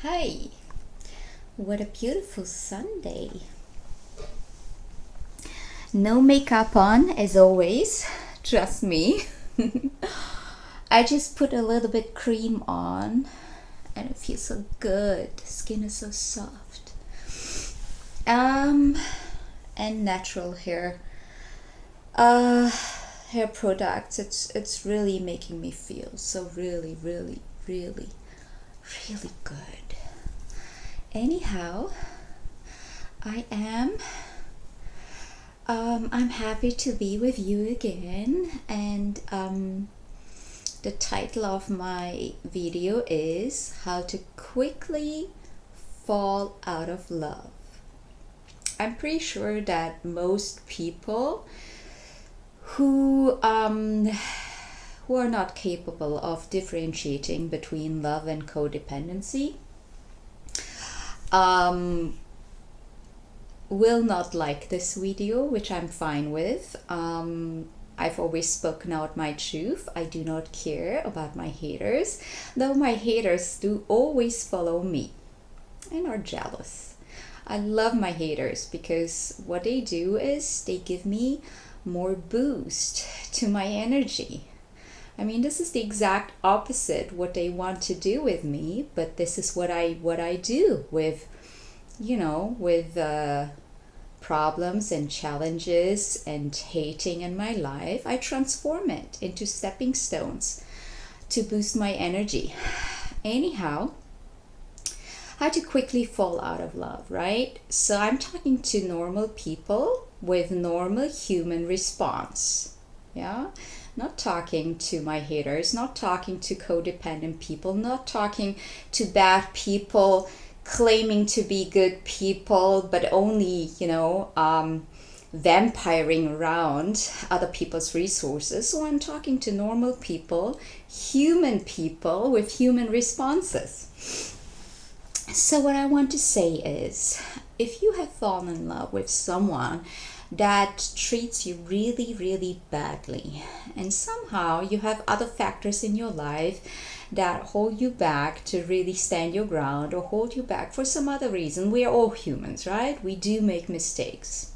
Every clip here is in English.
Hi, what a beautiful Sunday. No makeup on as always, trust me. I just put a little bit cream on and it feels so good. The skin is so soft. And natural hair products. It's really making me feel so really really good. Anyhow, I am I'm happy to be with you again, and the title of my video is How to Quickly Fall Out of Love. I'm pretty sure that most people who are not capable of differentiating between love and codependency will not like this video, which I'm fine with. I've always spoken out my truth. I do not care about my haters, though my haters do always follow me and are jealous. I love my haters because what they do is they give me more boost to my energy. I mean, this is the exact opposite what they want to do with me, but this is what I do with problems and challenges and hating in my life. I transform it into stepping stones to boost my energy. Anyhow, how to quickly fall out of love, right? So I'm talking to normal people with normal human response. Yeah? Not talking to my haters, not talking to codependent people, not talking to bad people claiming to be good people, but only, vampiring around other people's resources. So I'm talking to normal people with human responses. So what I want to say is, if you have fallen in love with someone that treats you really, really badly, and somehow you have other factors in your life that hold you back to really stand your ground or hold you back for some other reason. We are all humans, right? We do make mistakes.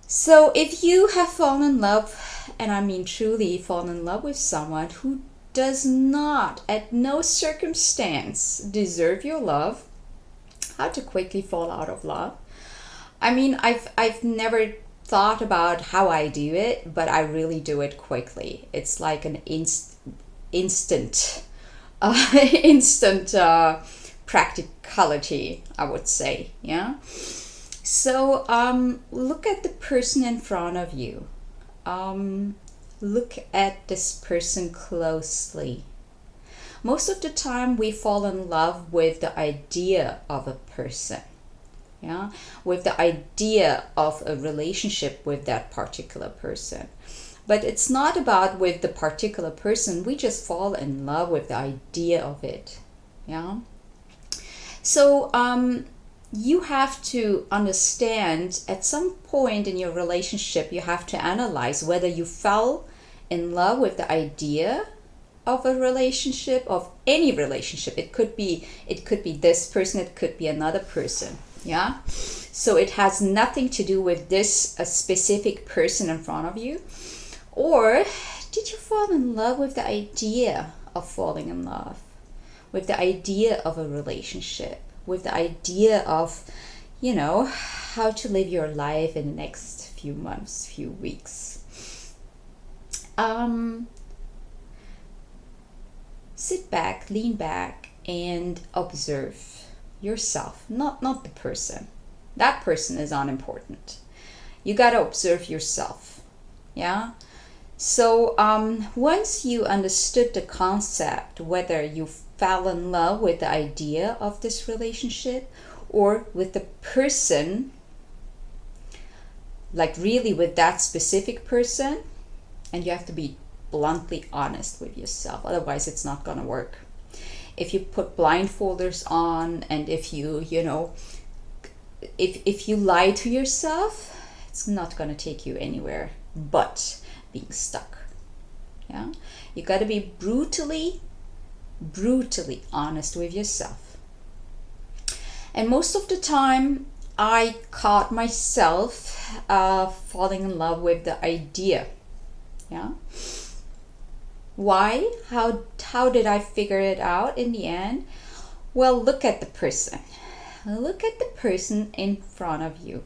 So if you have fallen in love, and I mean truly fallen in love with someone who does not, at no circumstance, deserve your love, how to quickly fall out of love. I mean, I've never thought about how I do it, but I really do it quickly. It's like an instant practicality, I would say. Yeah. So look at the person in front of you. Look at this person closely. Most of the time we fall in love with the idea of a person. Yeah, with the idea of a relationship with that particular person. But it's not about with the particular person. We just fall in love with the idea of it. Yeah. So you have to understand at some point in your relationship, you have to analyze whether you fell in love with the idea of a relationship, of any relationship. It could be this person, it could be another person. Yeah. So it has nothing to do with this a specific person in front of you. Or did you fall in love with the idea of falling in love, with the idea of a relationship, with the idea of, how to live your life in the next few months, few weeks? Sit back, lean back, and observe yourself, not the person. That person is unimportant. You got to observe yourself. Yeah. So once you understood the concept, whether you fell in love with the idea of this relationship or with the person, like really with that specific person, and you have to be bluntly honest with yourself, otherwise it's not going to work. If you put blindfolders on, and if you if you lie to yourself, it's not going to take you anywhere but being stuck. Yeah, you got to be brutally honest with yourself. And most of the time, I caught myself falling in love with the idea. Yeah. Why? How did I figure it out in the end? Well, look at the person. Look at the person in front of you.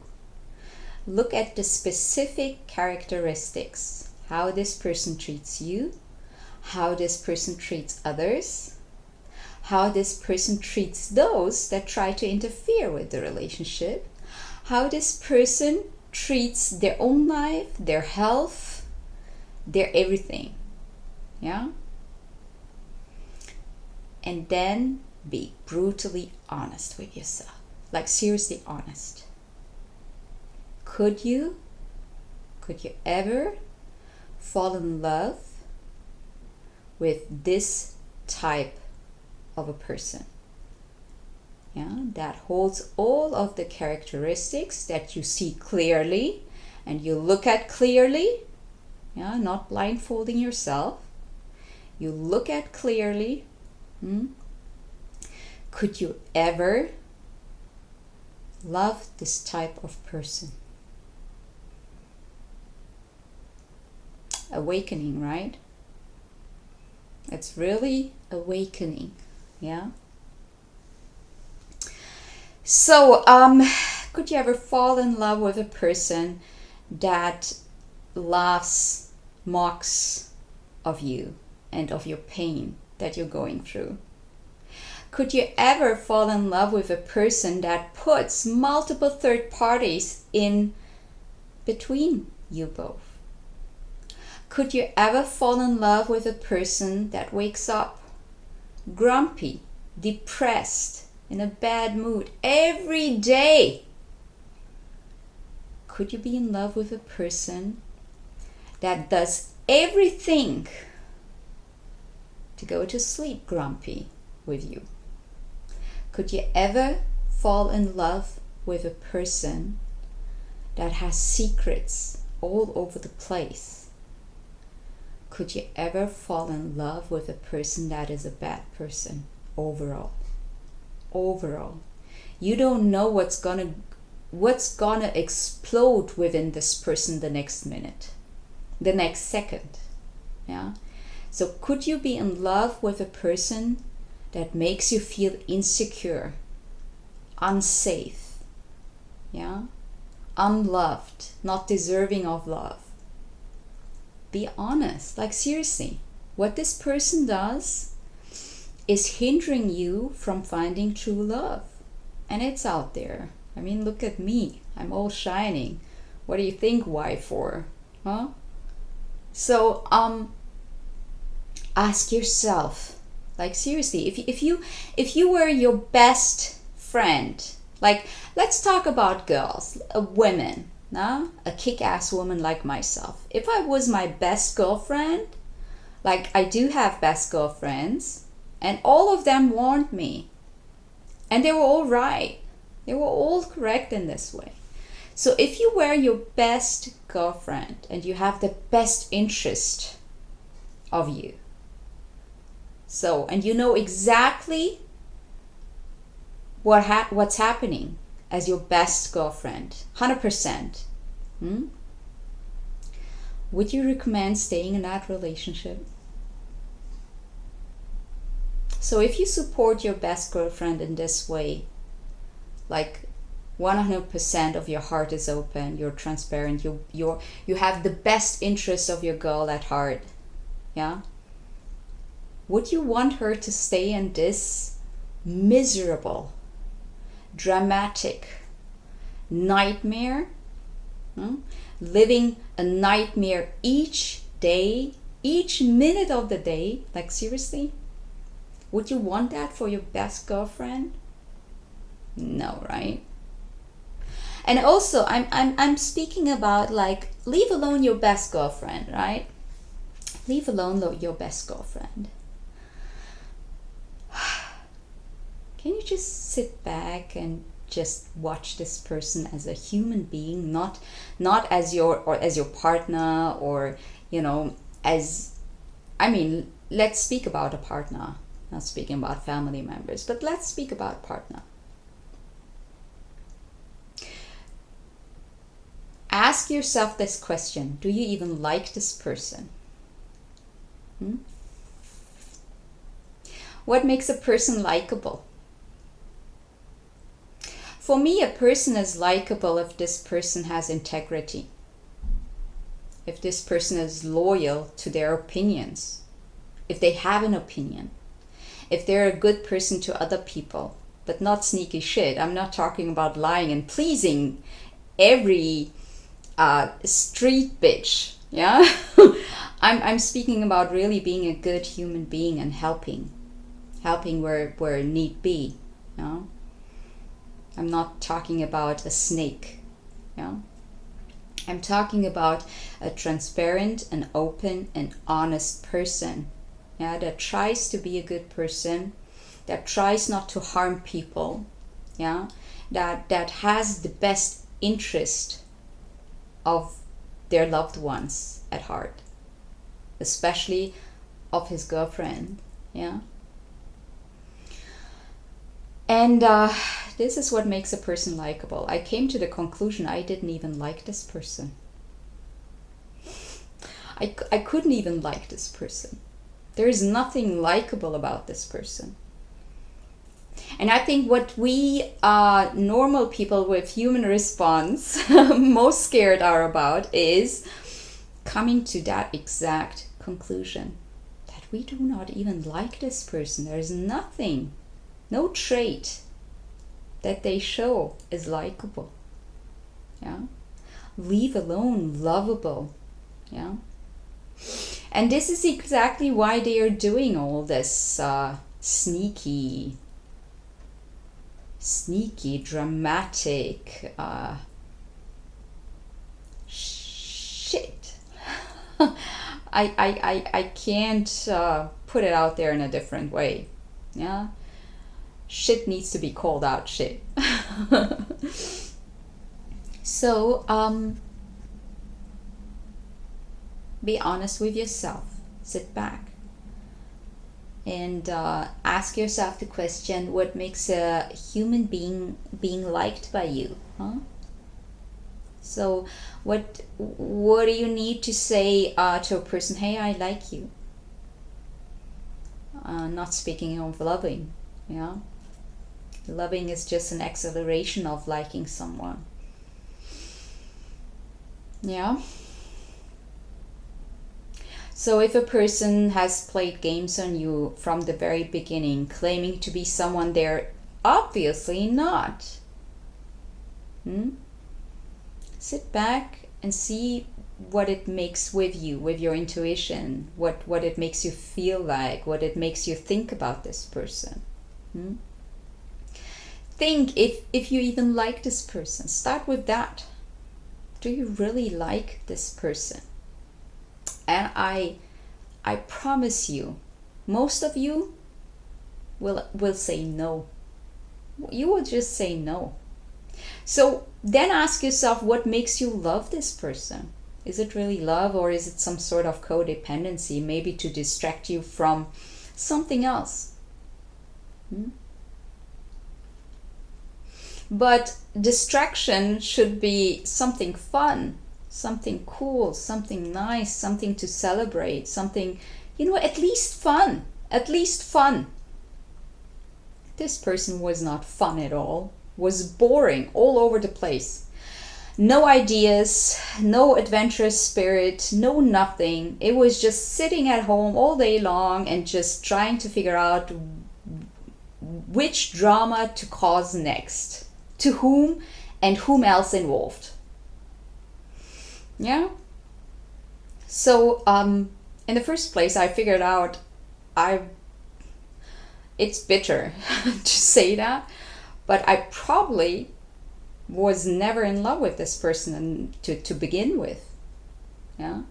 Look at the specific characteristics. How this person treats you, how this person treats others, how this person treats those that try to interfere with the relationship, how this person treats their own life, their health, their everything. Yeah? And then be brutally honest with yourself. Like seriously honest. Could you ever fall in love with this type of a person? Yeah, that holds all of the characteristics that you see clearly and you look at clearly. Yeah, not blindfolding yourself. You look at clearly. Could you ever love this type of person? Awakening, right? It's really awakening. Yeah. So, could you ever fall in love with a person that laughs, mocks of you and of your pain that you're going through? Could you ever fall in love with a person that puts multiple third parties in between you both? Could you ever fall in love with a person that wakes up grumpy, depressed, in a bad mood every day? Could you be in love with a person that does everything to go to sleep grumpy with you? Could you ever fall in love with a person that has secrets all over the place? Could you ever fall in love with a person that is a bad person overall? You don't know what's gonna explode within this person the next minute, the next second. Yeah. So could you be in love with a person that makes you feel insecure, unsafe, yeah, unloved, not deserving of love? Be honest, like seriously, what this person does is hindering you from finding true love. And it's out there. I mean, look at me. I'm all shining. What do you think? Why for? Huh? So, ask yourself, like seriously, if you were your best friend, like let's talk about girls, women, a kick-ass woman like myself. If I was my best girlfriend, like I do have best girlfriends, and all of them warned me, and they were all right. They were all correct in this way. So if you were your best girlfriend and you have the best interest of you, so, and you know exactly what's happening as your best girlfriend, 100%, would you recommend staying in that relationship? So if you support your best girlfriend in this way, like 100% of your heart is open, you're transparent, you have the best interest of your girl at heart, yeah? Would you want her to stay in this miserable, dramatic nightmare? Living a nightmare each day, each minute of the day? Like seriously? Would you want that for your best girlfriend? No, right? And also, I'm speaking about like, leave alone your best girlfriend, right? Leave alone your best girlfriend. Can you just sit back and just watch this person as a human being, not as your partner, or as, I mean, let's speak about a partner, not speaking about family members, but let's speak about partner. ask yourself this question. Do you even like this person? What makes a person likable? For me, a person is likable if this person has integrity. If this person is loyal to their opinions. If they have an opinion. If they're a good person to other people, but not sneaky shit. I'm not talking about lying and pleasing every street bitch. Yeah? I'm speaking about really being a good human being and helping where need be. You know? I'm not talking about a snake. You know? I'm talking about a transparent and open and honest person. Yeah, that tries to be a good person, that tries not to harm people. Yeah, that has the best interest of their loved ones at heart, especially of his girlfriend. Yeah. And this is what makes a person likable. I came to the conclusion I didn't even like this person. I couldn't even like this person. There is nothing likable about this person. And I think what we normal people with human response most scared are about is coming to that exact conclusion. That we do not even like this person. There is nothing, no trait that they show is likable. Yeah, leave alone lovable. Yeah, and this is exactly why they are doing all this sneaky, dramatic shit. I can't put it out there in a different way. Yeah. Shit needs to be called out shit. So, be honest with yourself. Sit back. And ask yourself the question, what makes a human being liked by you? Huh? So, what do you need to say to a person? Hey, I like you. Not speaking of loving. Yeah. Loving is just an acceleration of liking someone. Yeah. So if a person has played games on you from the very beginning, claiming to be someone they're obviously not, sit back and see what it makes with you, with your intuition, what it makes you feel like, what it makes you think about this person. Think if you even like this person. Start with that. Do you really like this person? And I promise you, most of you will say no. You will just say no. So then ask yourself, what makes you love this person? Is it really love, or is it some sort of codependency, maybe to distract you from something else? But distraction should be something fun, something cool, something nice, something to celebrate, something, at least fun. At least fun. This person was not fun at all, was boring all over the place. No ideas, no adventurous spirit, no nothing. It was just sitting at home all day long and just trying to figure out which drama to cause next. To whom and whom else involved. Yeah. So in the first place, I figured out it's bitter to say that, but I probably was never in love with this person to begin with. Yeah.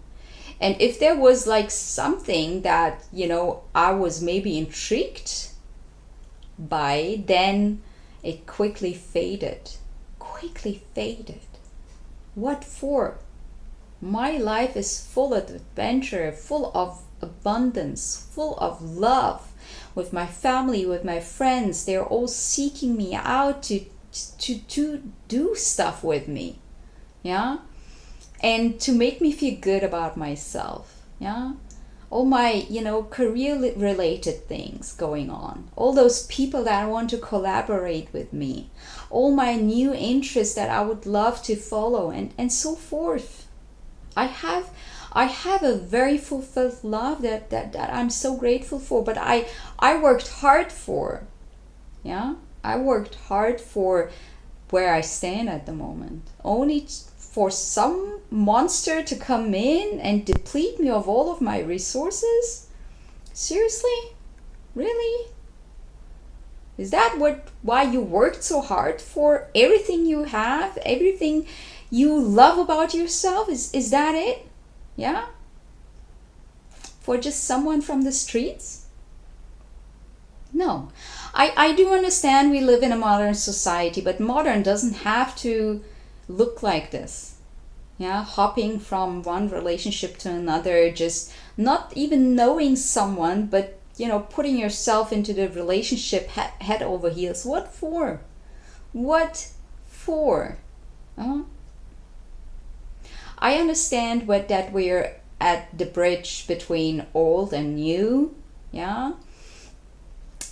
And if there was like something that, I was maybe intrigued by, then it quickly faded. What for? My life is full of adventure, full of abundance, full of love. With my family, with my friends, they're all seeking me out to do stuff with me. Yeah? and to make me feel good about myself. Yeah, all my career related things going on, all those people that want to collaborate with me, all my new interests that I would love to follow, and so forth. I have a very fulfilled love that I'm so grateful for, but I worked hard for. Yeah, I worked hard for where I stand at the moment, only for some monster to come in and deplete me of all of my resources. Seriously? Really? Is that why you worked so hard for everything you have, everything you love about yourself? Is that it? Yeah? For just someone from the streets? No. I do understand we live in a modern society, but modern doesn't have to look like this. Yeah, hopping from one relationship to another, just not even knowing someone, but putting yourself into the relationship head over heels. What for? What for? I understand that we're at the bridge between old and new. Yeah,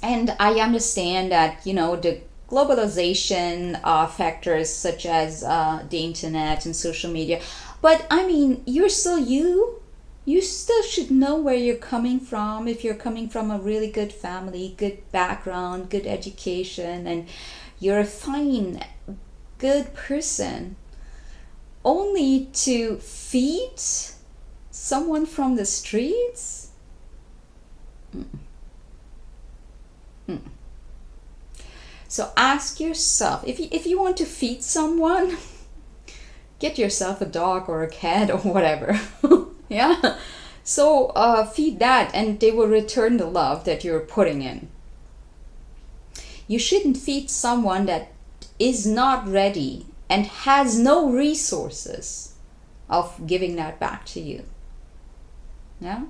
and I understand that the globalization factors such as the internet and social media, but I mean, you're still you still should know where you're coming from. If you're coming from a really good family, good background, good education, and you're a fine, good person, only to feed someone from the streets? So ask yourself, if you want to feed someone, get yourself a dog or a cat or whatever. Yeah, so feed that, and they will return the love that you're putting in. You shouldn't feed someone that is not ready and has no resources of giving that back to you. Yeah.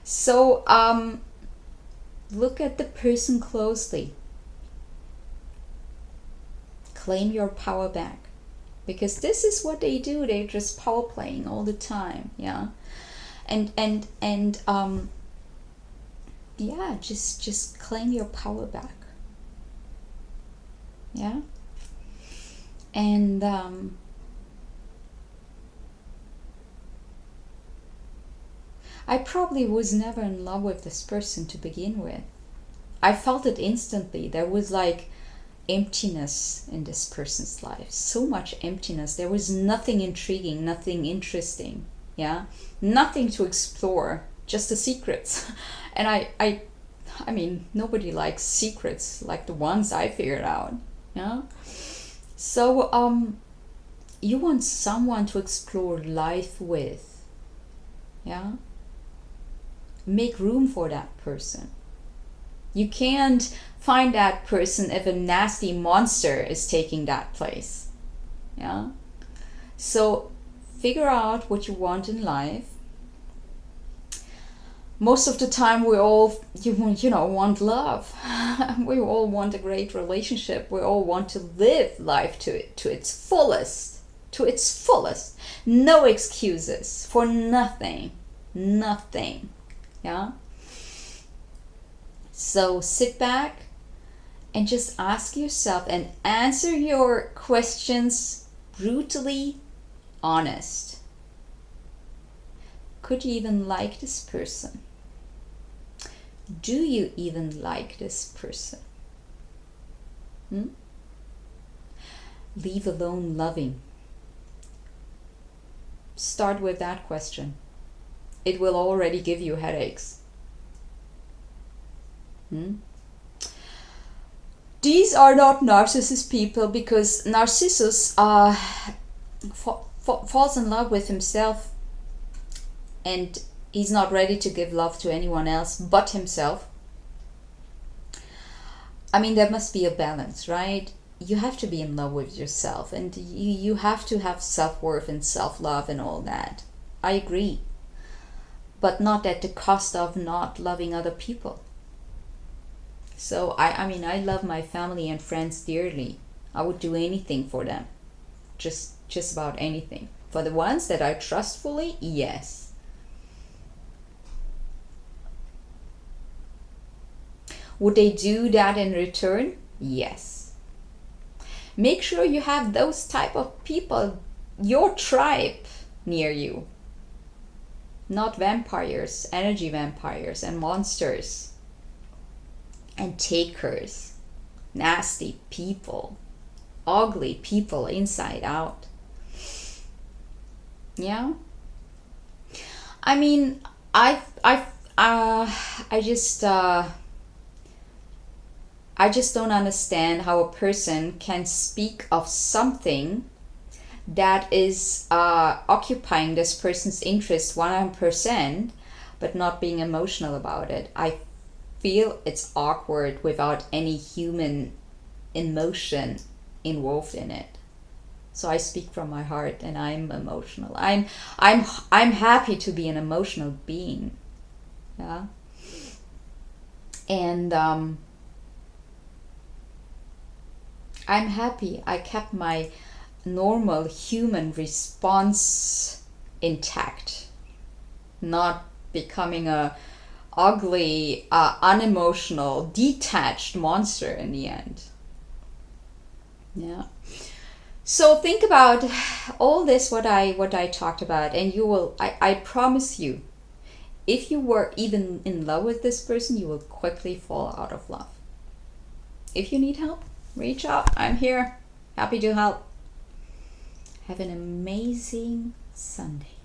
So look at the person closely. Claim your power back, because this is what they do. They're just power playing all the time. Yeah, and yeah, just claim your power back. Yeah, and I probably was never in love with this person to begin with. I felt it instantly. There was like emptiness in this person's life, so much emptiness. There was nothing intriguing, nothing interesting. Yeah, nothing to explore, just the secrets. And I mean, nobody likes secrets like the ones I figured out. Yeah, so you want someone to explore life with. Yeah, make room for that person. You can't find that person if a nasty monster is taking that place. Yeah, so figure out what you want in life. Most of the time we all want love. We all want a great relationship. We all want to live life to its fullest. No excuses for nothing. Yeah, so sit back and just ask yourself and answer your questions brutally honest. Could you even like this person? Do you even like this person? Leave alone loving. Start with that question. It will already give you headaches. These are not narcissist people, because Narcissus falls in love with himself, and he's not ready to give love to anyone else but himself. I mean, there must be a balance, right? You have to be in love with yourself, and you have to have self-worth and self-love and all that. I agree. But not at the cost of not loving other people. So I mean, I love my family and friends dearly. I would do anything for them. just about anything. For the ones that I trust fully, yes. Would they do that in return? Yes. Make sure you have those type of people, your tribe, near you. Not vampires, energy vampires and monsters and takers, nasty people, ugly people inside out. Yeah. I mean, I just don't understand how a person can speak of something that is occupying this person's interest 100%, but not being emotional about it. I feel it's awkward without any human emotion involved in it. So I speak from my heart, and I'm emotional. I'm happy to be an emotional being. Yeah. And I'm happy I kept my normal human response intact, not becoming a ugly, unemotional, detached monster in the end. Yeah. So think about all this, what I talked about, and you will, I promise you, if you were even in love with this person, you will quickly fall out of love. If you need help, reach out. I'm here, happy to help. Have an amazing Sunday.